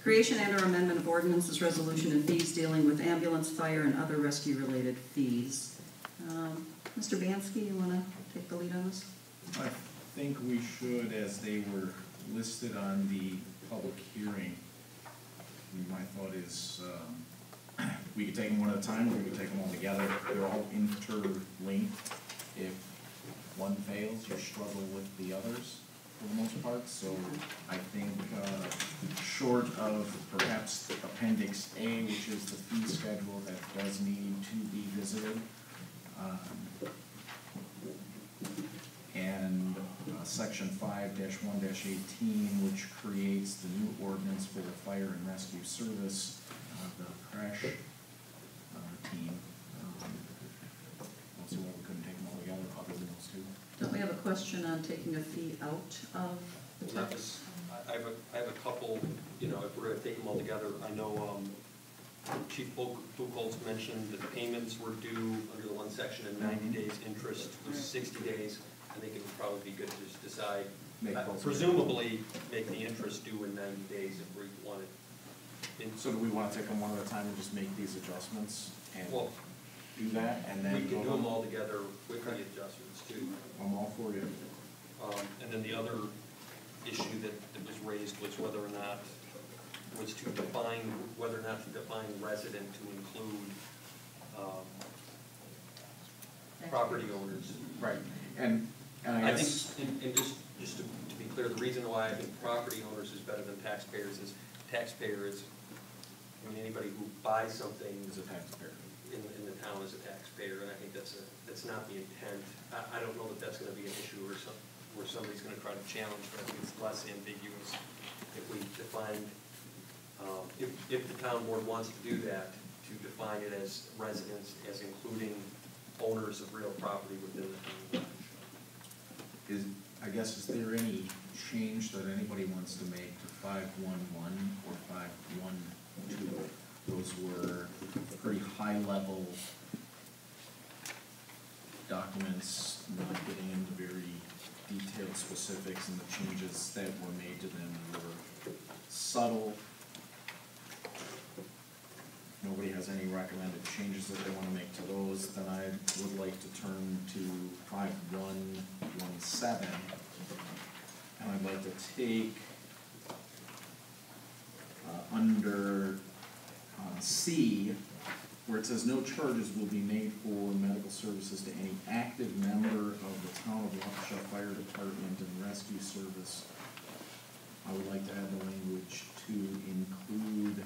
Creation and or amendment of ordinances, resolution, and fees dealing with ambulance, fire, and other rescue-related fees. Mr. Bansky, you want to take the lead on this? I think we should, as they were listed on the public hearing. My thought is we could take them one at a time, or we could take them all together. They're all interlinked. If one fails, you struggle with the others for the most part. So I think short of perhaps Appendix A, which is the fee schedule that does need to be visited, and Section 5-1-18, which creates the new ordinance for the fire and rescue service, the crash team. Also, we couldn't take them all together other than those two. Don't we have a question on taking a fee out of the text? I have a couple, you know, if we're going to take them all together. I know Chief Buchholz mentioned that the payments were due under the one section in 90 days, interest was 60 days. I think it would probably be good to just decide, presumably make the interest due in 90 days if we wanted. So do we want to take them one at a time and just make these adjustments and do that, and then we can do them all together with the adjustments too. I'm all for you. And then the other issue that was raised was whether or not to define resident to include property owners. Right. And I think, and just to be clear, the reason why I think property owners is better than taxpayers is taxpayers. I mean, anybody who buys something is a taxpayer in the town is a taxpayer, and I think that's not the intent. I don't know that that's going to be an issue where somebody's going to try to challenge, but I think it's less ambiguous if we define. If the town board wants to do that, to define it as residents, as including owners of real property within the town. Is there any change that anybody wants to make to 511 or 512? Those were pretty high level documents, not getting into very detailed specifics, and the changes that were made to them were subtle. Nobody has any recommended changes that they want to make to those. Then I would like to turn to 5117, and I'd like to take under C, where it says no charges will be made for medical services to any active member of the Town of Waukesha Fire Department and Rescue Service. I would like to add the language to include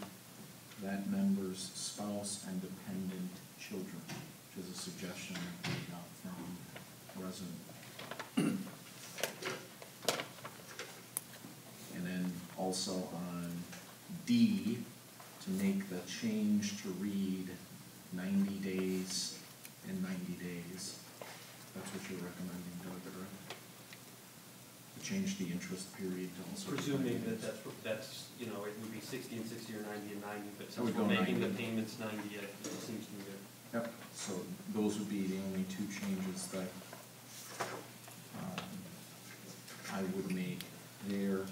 that member's spouse and dependent children, which is a suggestion that we got from a resident. And then also on D, to make the change to read 90 days and 90 days. That's what you're recommending, Doug, correct? To change the interest period to also. Presuming that's you know, it would be 60 and 60 or 90 and 90, but since we're making 90. The payments 90, it seems to me good. Yep. So those would be the only two changes that I would make there.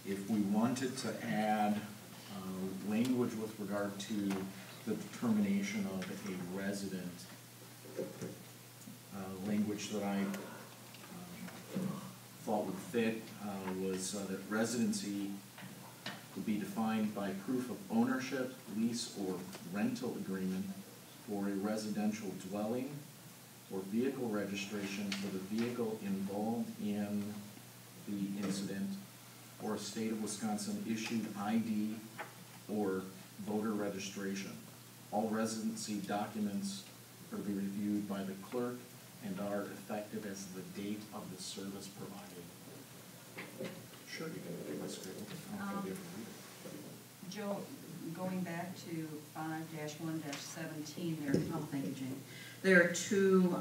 If we wanted to add language with regard to the determination of a resident, language that I thought would fit was that residency would be defined by proof of ownership, lease, or rental agreement for a residential dwelling or vehicle registration for the vehicle involved in the incident, or a state of Wisconsin issued ID or voter registration. All residency documents are to be reviewed by the clerk and are effective as the date of the service provided. Sure, you can give us a Joe, going back to 5-1-17 there, thank you, Jane. There are two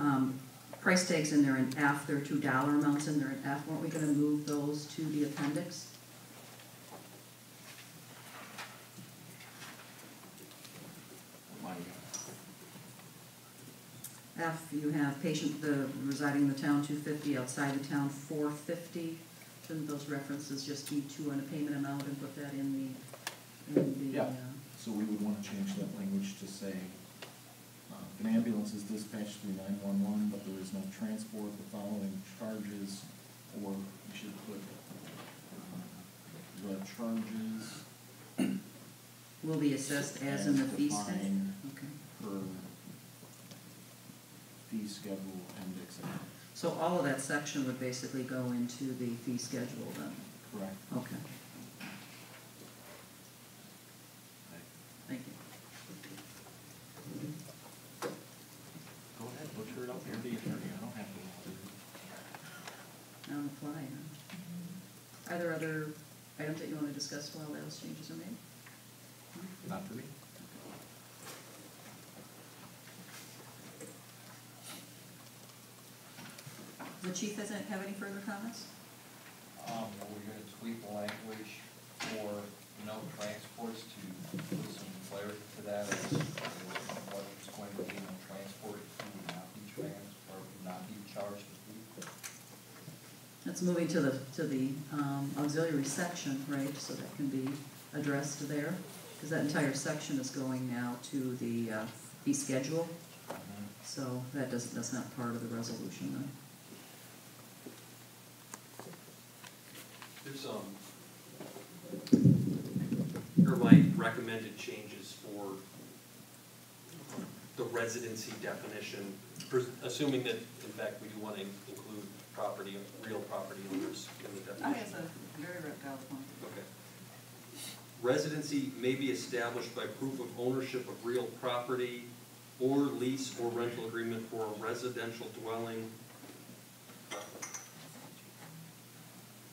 price tags in there in F, there are $2 amounts in there in F. Weren't we going to move those to the appendix? F, you have patient residing in the town, $250, outside the town, $450. Shouldn't those references just be to on a payment amount and put that in the change that language to say, if an ambulance is dispatched through 911, but there is no transport, the following charges, or we should put, the charges Will be assessed as in the fee schedule? defined Okay. per fee schedule appendix A. So all of that section would basically go into the fee schedule then? Correct. Okay, thank you. Go ahead, butcher it up, you're the attorney, I don't have to. On the fly, huh? Are there other items that you want to discuss while those changes are made? Not for me. The chief doesn't have any further comments? We're gonna tweak the language for no transports to put some clarity to that, as what's going to be no transport, who would not be would not be charged a fee. That's moving to the auxiliary section, right, so that can be addressed there? Because that entire section is going now to the fee schedule, so that's not part of the resolution then. There's, here are my recommended changes for the residency definition, assuming that, in fact, we do want to include real property owners in the definition. I think it's a very valid point. Okay. Residency may be established by proof of ownership of real property or lease or rental agreement for a residential dwelling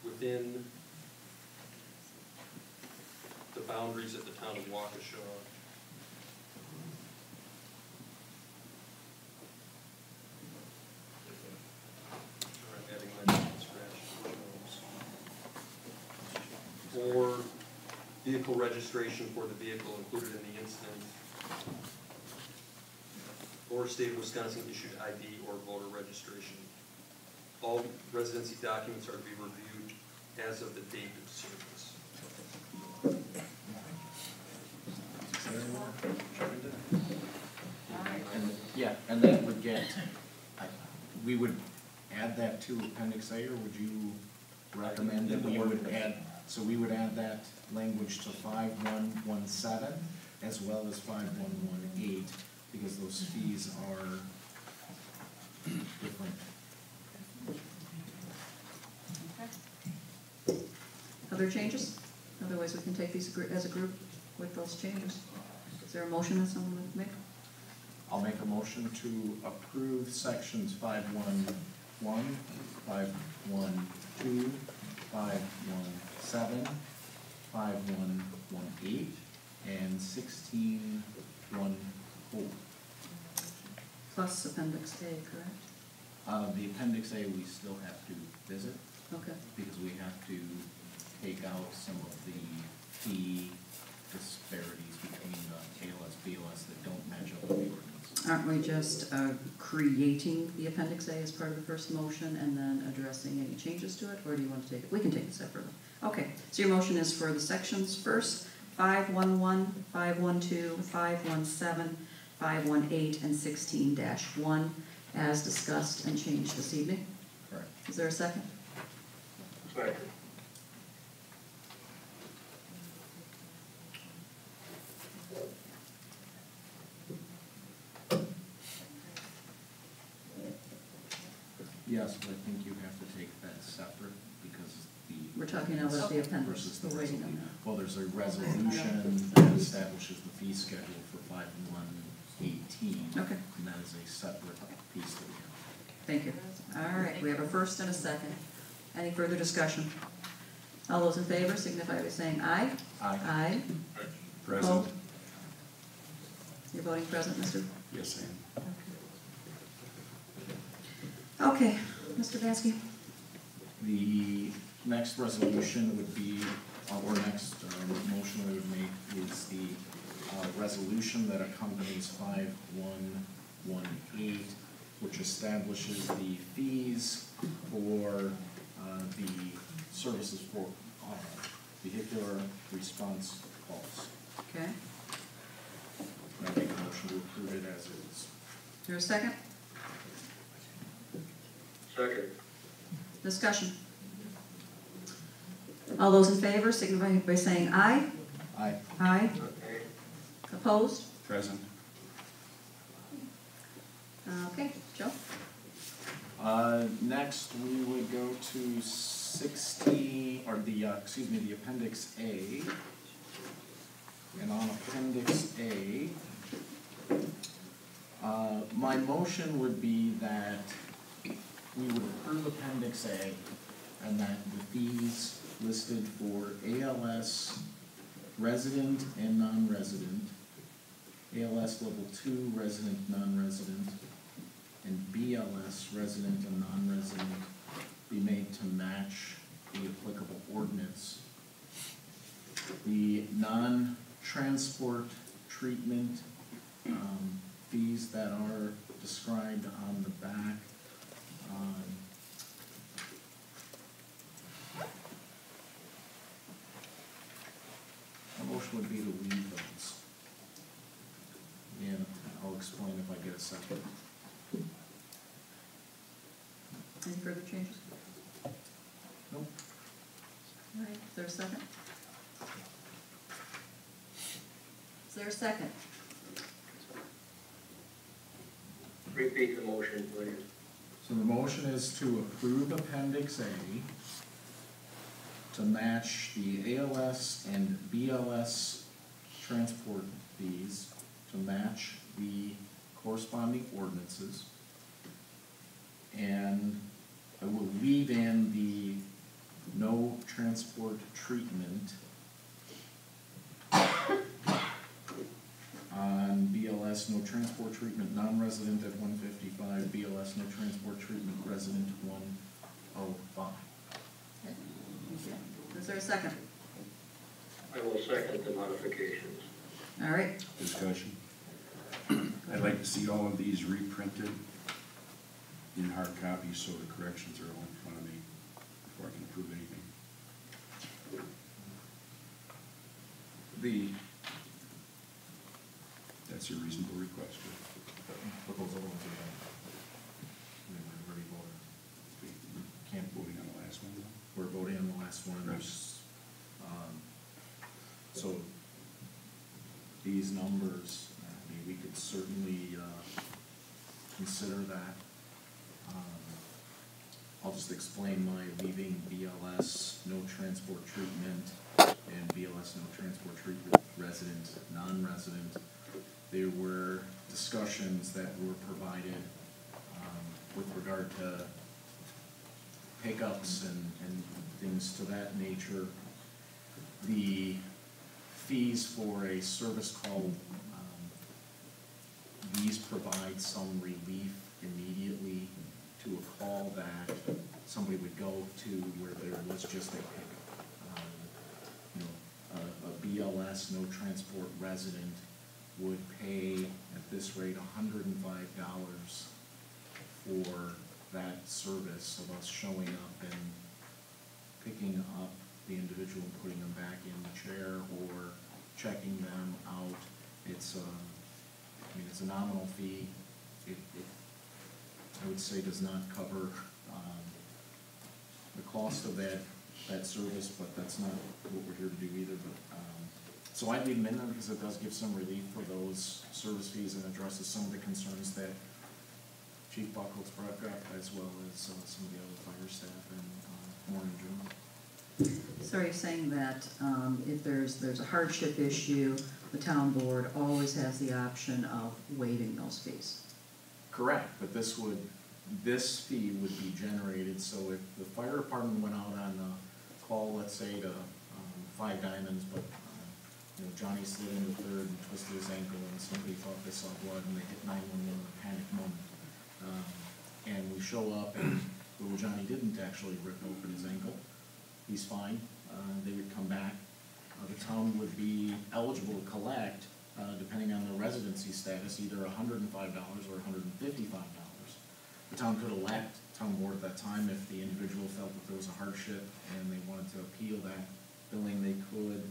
within the boundaries of the town of Waukesha. I'm adding my scratch notes. Or vehicle registration for the vehicle included in the incident, or state of Wisconsin issued ID or voter registration. All residency documents are to be reviewed as of the date of service. And that would get, we would add that to Appendix A, or would you recommend that we would add, so we would add that language to 5117 as well as 5118, because those fees are different. Other changes? Otherwise, we can take these as a group with those changes. Is there a motion that someone would make? I'll make a motion to approve sections 511, 512, 517, 5118, and 1614. Plus Appendix A, correct? The Appendix A, we still have to visit, Okay. because we have to take out some of the fee disparities between the ALS, BLS that don't match up with the ordinance. Aren't we just creating the Appendix A as part of the first motion and then addressing any changes to it, or do you want to take it? We can take it separately. Okay, so your motion is for the sections first, 511, 512, 517, 518, and 16-1, as discussed and changed this evening. Correct. Is there a second? Second. Yes, but I think you have to take that separate, because We're talking now about the appendix. versus the We're waiting on resolution. that. Well, there's a resolution that establishes the fee schedule for 5118. Okay. And that is a separate piece that we have. Thank you. All right, we have a first and a second. Any further discussion? All those in favor signify by saying aye. Aye. Aye. Present. Opposed? You're voting present, Mr.? Yes, I am. Okay, Mr. Vansky. The next resolution would be, or next motion we would make is the resolution that accompanies 5118, which establishes the fees for the services for vehicular response calls. Okay. approve it as is. Is there a second? Second. Discussion. All those in favor signify by saying aye. Aye. Aye. Okay. Opposed? Present. Okay, Joe? Next, we would go to 60, or the Appendix A. And on Appendix A, my motion would be that we would approve Appendix A and that the fees listed for ALS resident and non-resident, ALS level 2 resident, non-resident, and BLS resident and non-resident be made to match the applicable ordinance. The non-transport treatment fees that are described on the back. My motion would be to leave those. And I'll explain if I get a second. Any further changes? Nope. All right, is there a second? Is there a second? Repeat the motion, please. So the motion is to approve Appendix A to match the ALS and BLS transport fees to match the corresponding ordinances. And I will leave in the no transport treatment on BLS, no transport treatment, non-resident at 155, BLS, no transport treatment, resident 105. Is there a second? I will second the modifications. All right, Discussion. I'd like to see all of these reprinted in hard copies so the corrections are all in front of me before I can approve anything. That's a reasonable request. Put those other ones in there. We already voted. We can't voting on the last one though. We're voting on the last one. There's, so these numbers, I mean, we could certainly consider that. I'll just explain my leaving BLS, no transport treatment, and BLS, no transport treatment, resident, non-resident. There were discussions that were provided with regard to pickups and things to that nature. The fees for a service call, these provide some relief immediately to a call that somebody would go to where there was just a pickup. A BLS, no transport resident, would pay at this rate $105 for that service of us showing up and picking up the individual and putting them back in the chair or checking them out. It's it's a nominal fee. It I would say does not cover the cost of that service, but that's not what we're here to do either. But so I leave them in there because it does give some relief for those service fees and addresses some of the concerns that Chief Buckles brought up, as well as some of the other fire staff and more in general. so are you saying that if there's a hardship issue, the town board always has the option of waiving those fees? Correct, but this fee would be generated, so if the fire department went out on a call, let's say to Five Diamonds, but Johnny slid in the third and twisted his ankle, and somebody thought they saw blood, and they hit 911 in a panic moment. And we show up, and little Johnny didn't actually rip open his ankle. He's fine. They would come back. The town would be eligible to collect, depending on the residency status, either $105 or $155. The town could elect, town board at that time, if the individual felt that there was a hardship and they wanted to appeal that billing, they could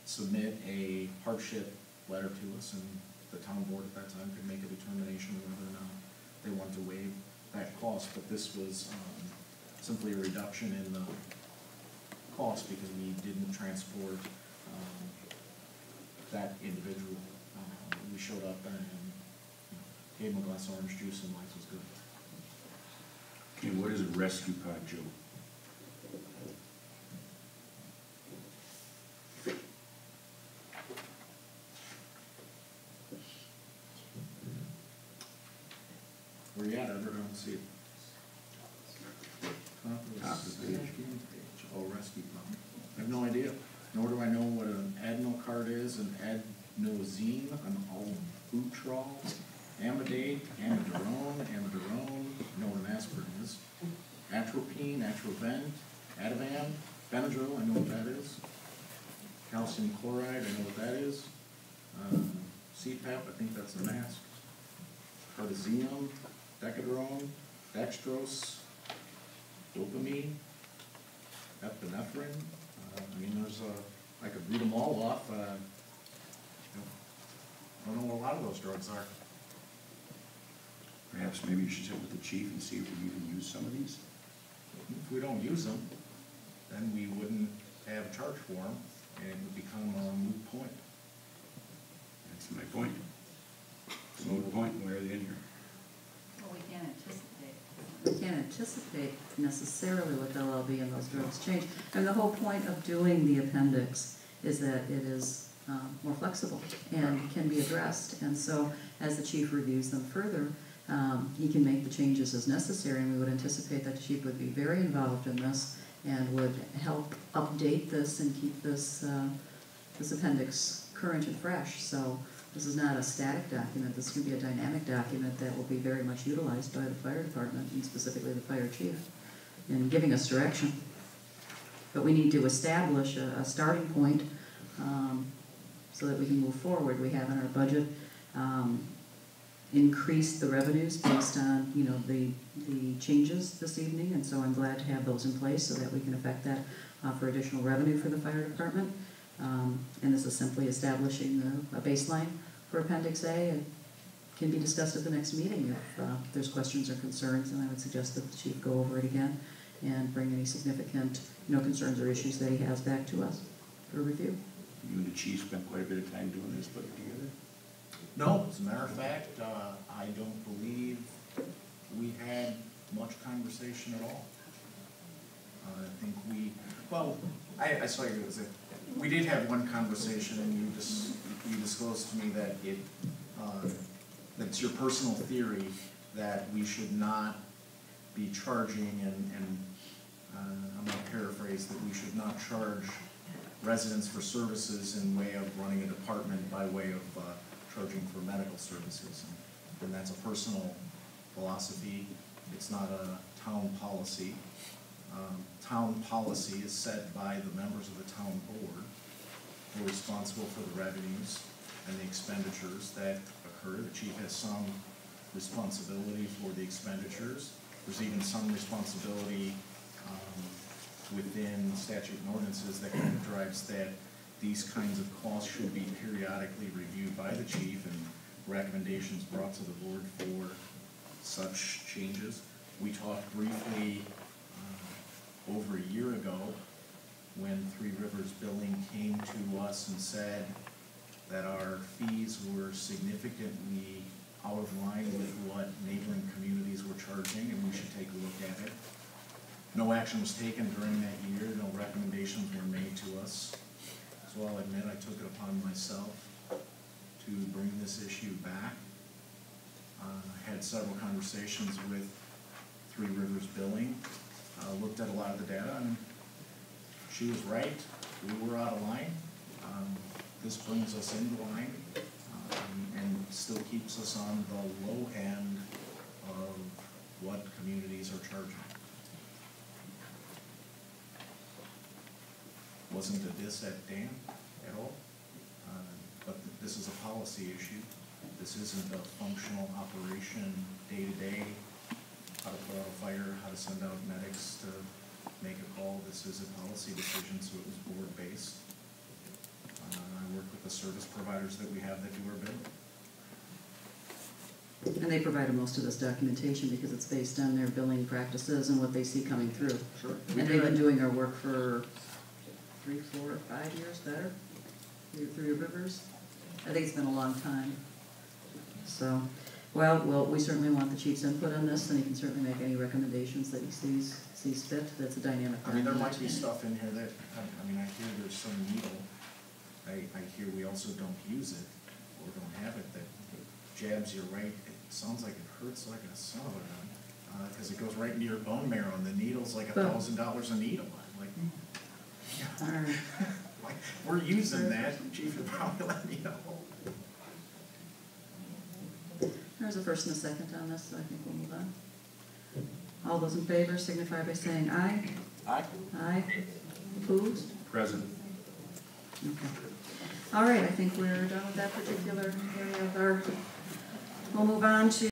submit a hardship letter to us, and the town board at that time could make a determination whether or not they wanted to waive that cost, but this was simply a reduction in the cost because we didn't transport that individual. We showed up and gave him a glass of orange juice and life was good. Okay, what is a rescue pod, Joe? Where you at? I don't see it. Top of the page. Oh, rescue pump. I have no idea, nor do I know what an Adno card is, an adenosine, an albuterol, amidate, amidorone, I know what an aspirin is, atropine, atrovent, ativan, Benadryl, I know what that is, calcium chloride, I know what that is, CPAP, I think that's a mask, cardazeum, decadrone, dextrose, dopamine, epinephrine. I mean, there's I could read them all off. I don't know what a lot of those drugs are. Perhaps maybe you should sit with the chief and see if we even use some of these? If we don't use them, then we wouldn't have a charge for them, and it would become a moot point. That's my point. It's a moot point, why are they in here? Well, we can't anticipate. We can't anticipate necessarily what they'll all be in those drugs change. And the whole point of doing the appendix is that it is more flexible and can be addressed. And so as the chief reviews them further, he can make the changes as necessary, and we would anticipate that the chief would be very involved in this and would help update this and keep this, this appendix current and fresh. So this is not a static document. This can be a dynamic document that will be very much utilized by the fire department, and specifically the fire chief, in giving us direction. But we need to establish a starting point so that we can move forward. We have in our budget increased the revenues based on, you know, the changes this evening, and so I'm glad to have those in place so that we can affect that for additional revenue for the fire department. And this is simply establishing a baseline for Appendix A. It can be discussed at the next meeting if there's questions or concerns, and I would suggest that the chief go over it again and bring any significant, you know, concerns or issues that he has back to us for review. You and the chief spent quite a bit of time doing this, put it together? No, as a matter of fact, I don't believe we had much conversation at all. I think I saw you as we did have one conversation, and you disclosed to me that that's your personal theory that we should not be charging, and I'm going to paraphrase, that we should not charge residents for services in way of running a department by way of charging for medical services. And that's a personal philosophy. It's not a town policy. Town policy is set by the members of the town board who are responsible for the revenues and the expenditures that occur. The chief has some responsibility for the expenditures. There's even some responsibility within statute and ordinances that kind of drives that these kinds of costs should be periodically reviewed by the chief and recommendations brought to the board for such changes. We talked briefly over a year ago when Three Rivers Billing came to us and said that our fees were significantly out of line with what neighboring communities were charging, and we should take a look at it. No action was taken during that year, no recommendations were made to us. So I'll admit I took it upon myself to bring this issue back. Had several conversations with Three Rivers Billing, looked at a lot of the data, and she was right. We were out of line. This brings us into line and still keeps us on the low end of what communities are charging. Wasn't a diss at Dan at all, but this is a policy issue. This isn't a functional operation day-to-day, how to put out a fire, how to send out medics to make a call. This is a policy decision, so it was board-based. I work with the service providers that we have that do our billing. And they provided most of this documentation because it's based on their billing practices and what they see coming through. Sure. And they've been doing our work for 3, 4, 5 years better, through Rivers. I think it's been a long time. So, well, we certainly want the chief's input on this, and he can certainly make any recommendations that he sees fit. That's a dynamic. I mean, there might be stuff in here that, I mean, I hear there's some needle. I hear we also don't use it, or don't have it, that jabs you right. It sounds like it hurts like a son of a gun, because it goes right into your bone marrow, and the needle's like $1,000 a needle. I'm like, yeah. All right. Like, we're using that, chief would probably let me know. There's a first and a second on this, so I think we'll move on. All those in favor signify by saying aye. Aye. Aye. Opposed? Present. Okay. All right, I think we're done with that particular area of our, we'll move on to